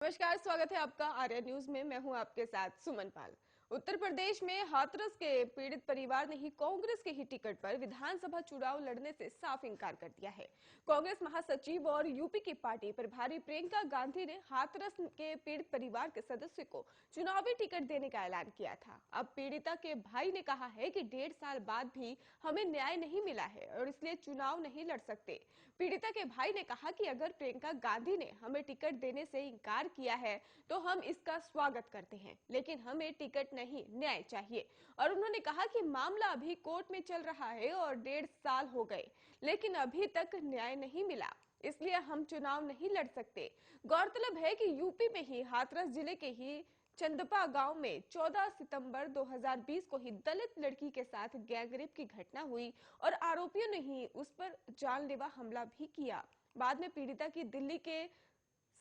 नमस्कार, स्वागत है आपका आर्या न्यूज में। मैं हूं आपके साथ सुमन पाल। उत्तर प्रदेश में हाथरस के पीड़ित परिवार ने ही कांग्रेस के ही टिकट पर विधानसभा चुनाव लड़ने से साफ इनकार कर दिया है। कांग्रेस महासचिव और यूपी की पार्टी प्रभारी प्रियंका गांधी ने हाथरस के पीड़ित परिवार के सदस्य को चुनावी टिकट देने का ऐलान किया था। अब पीड़िता के भाई ने कहा है कि 1.5 साल बाद भी हमें न्याय नहीं मिला है और इसलिए चुनाव नहीं लड़ सकते। पीड़िता के भाई ने कहा कि अगर प्रियंका गांधी ने हमें टिकट देने से इनकार किया है तो हम इसका स्वागत करते हैं, लेकिन हमें टिकट नहीं, न्याय चाहिए। और उन्होंने कहा कि मामला अभी कोर्ट में चल रहा है और 1.5 साल हो गए, लेकिन अभी तक न्याय नहीं मिला, इसलिए हम चुनाव नहीं लड़ सकते। गौरतलब है कि यूपी में ही हाथरस जिले के ही चंदपा गांव में 14 सितंबर 2020 को ही दलित लड़की के साथ गैंगरेप की घटना हुई और आरोपियों ने ही उस पर जानलेवा हमला भी किया। बाद में पीड़िता की दिल्ली के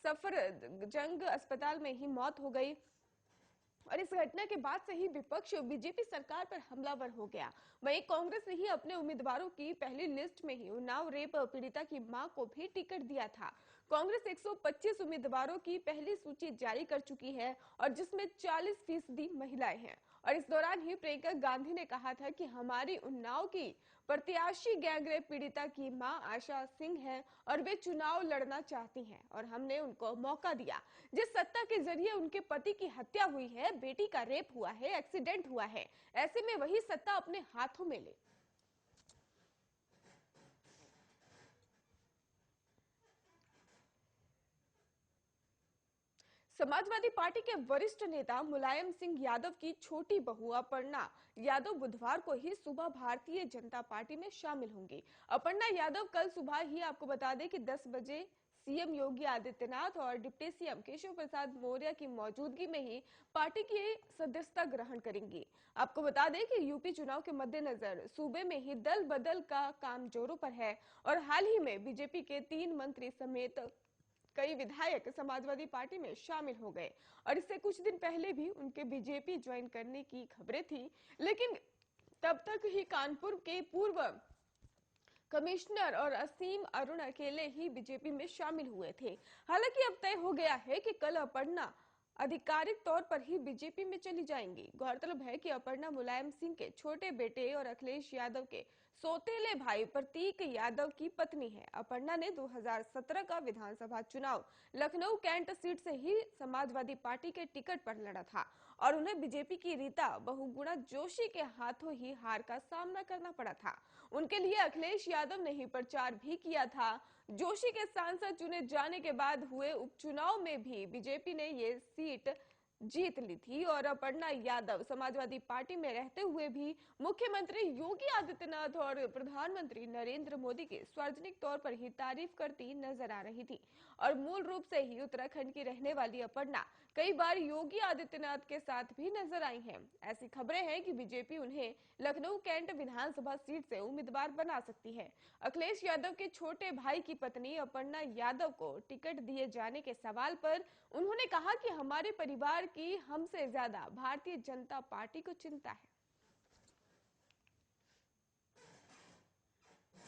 सफदरजंग अस्पताल में ही मौत हो गई और इस घटना के बाद से ही विपक्ष बीजेपी सरकार पर हमलावर हो गया। वहीं कांग्रेस ने ही अपने उम्मीदवारों की पहली लिस्ट में ही उन्नाव रेप पीड़िता की मां को भी टिकट दिया था। कांग्रेस 125 उम्मीदवारों की पहली सूची जारी कर चुकी है और जिसमें 40% महिलाएं हैं। और इस दौरान ही प्रियंका गांधी ने कहा था कि हमारी उन्नाव की प्रत्याशी गैंगरेप पीड़िता की मां आशा सिंह है और वे चुनाव लड़ना चाहती हैं और हमने उनको मौका दिया। जिस सत्ता के जरिए उनके पति की हत्या हुई है, बेटी का रेप हुआ है, एक्सीडेंट हुआ है, ऐसे में वही सत्ता अपने हाथों में ले। समाजवादी पार्टी के वरिष्ठ नेता मुलायम सिंह यादव की छोटी बहू अपर्णा यादव बुधवार को ही सुबह भारतीय जनता पार्टी में शामिल होंगी। अपर्णा यादव कल सुबह ही आपको बता दें कि 10 बजे सीएम योगी आदित्यनाथ और डिप्टी सीएम केशव प्रसाद मौर्य की मौजूदगी में ही पार्टी की सदस्यता ग्रहण करेंगी। आपको बता दें कि यूपी चुनाव के मद्देनजर सूबे में ही दल बदल का काम जोरों पर है और हाल ही में बीजेपी के 3 मंत्री समेत कई विधायक समाजवादी पार्टी में शामिल हो गए और इससे कुछ दिन पहले भी उनके बीजेपी ज्वाइन करने की खबरें थी, लेकिन तब तक ही कानपुर के पूर्व कमिश्नर और असीम अरुण अकेले ही बीजेपी में शामिल हुए थे। हालांकि अब तय हो गया है कि कल अपर्णा आधिकारिक तौर पर ही बीजेपी में चली जाएंगी। गौरतलब है कि अपर्णा मुलायम सिंह के छोटे बेटे और अखिलेश यादव के सौतेले भाई प्रतीक यादव की पत्नी है। अपर्णा ने 2017 का विधानसभा चुनाव लखनऊ कैंट सीट से ही समाजवादी पार्टी के टिकट पर लड़ा था और उन्हें बीजेपी की रीता बहुगुणा जोशी के हाथों ही हार का सामना करना पड़ा था। उनके लिए अखिलेश यादव ने ही प्रचार भी किया था। जोशी के सांसद चुने जाने के बाद हुए उपचुनाव में भी बीजेपी ने ये सीट जीत ली थी और अपर्णा यादव समाजवादी पार्टी में रहते हुए भी मुख्यमंत्री योगी आदित्यनाथ और प्रधानमंत्री नरेंद्र मोदी की सार्वजनिक तौर पर ही तारीफ करती नजर आ रही थी। और मूल रूप से ही उत्तराखंड की रहने वाली अपर्णा कई बार योगी आदित्यनाथ के साथ भी नजर आई हैं। ऐसी खबरें हैं कि बीजेपी उन्हें लखनऊ कैंट विधानसभा सीट से उम्मीदवार बना सकती है। अखिलेश यादव के छोटे भाई की पत्नी अपर्णा यादव को टिकट दिए जाने के सवाल पर उन्होंने कहा कि हमारे परिवार की हमसे ज्यादा भारतीय जनता पार्टी को चिंता है।